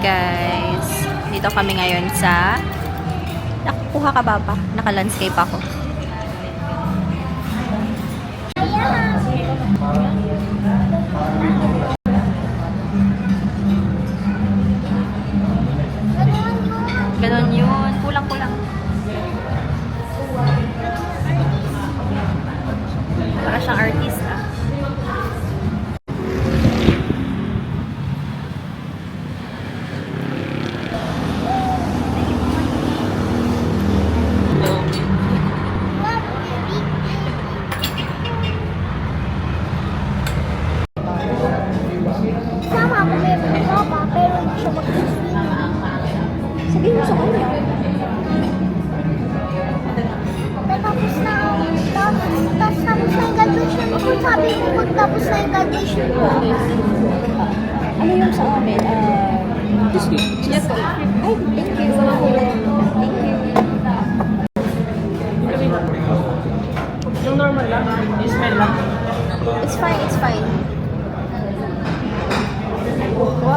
Guys, dito kami ngayon sa nakukuha ka ba pa? Naka-landscape ako. Ganon yun. Kulang-kulang. Para siyang artista. Sabihin mo sa kanya. Tapos na yung graduation ko. Sabi ko magtapos na yung graduation ko. Ano yung sa amin? Cheesecake. Ay, thank you. Thank you. Yung normal lang, smell lang. It's fine, it's fine.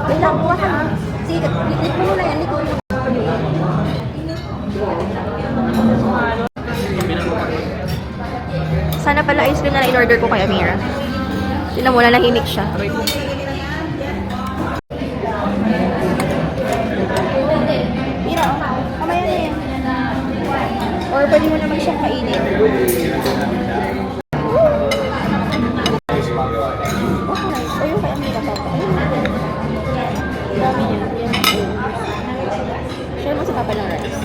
Wait lang, kuha ka. Sige, likod mo na yan, likod mo. Sana pala ice cream na in-order ko kay Amira. Tignan mo, nahimik siya. Mira, kamaya na yan. Or pwede mo naman siyang kainin. O yung kay Amira pa ba? Dami niya. Share mo sa papa ng rice.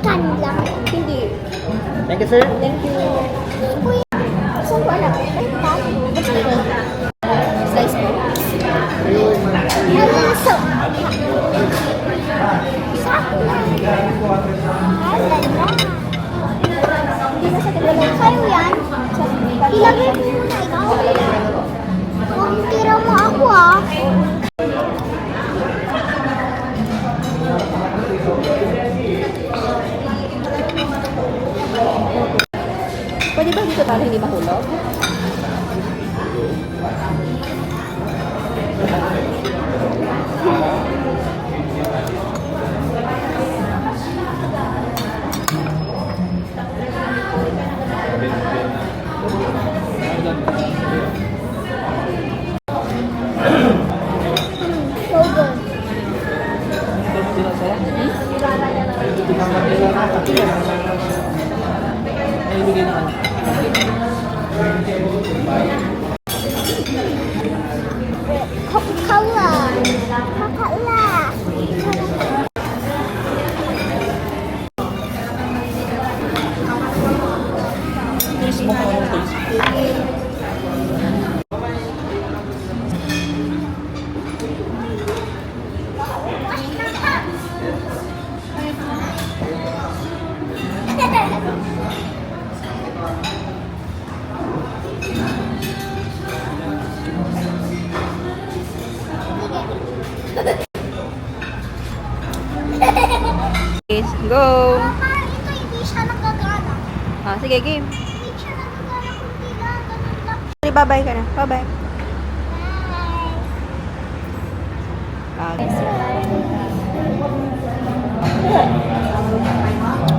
Kan lang. Hindi. Thank you, sir. Thank you. Kuya, saan ko alam? Gusto mo? Slice mo? Ano so? Saan lang? Hindi na sa tiglalong. Sa'yo yan? Ilagay mo muna ikaw. Kung tira mo ako ah. Pwede ba dito para hindi mahulog? So good. Naibigay na ano. Coca-Cola. Coca-Cola. Taste mo kung anong taste. Go! Mama, ito hindi siya nagagana. Ah, sige, game. Hindi siya nagagana kung di lang. Ganun lang. Bye-bye ka na. Bye-bye. Bye. Ah,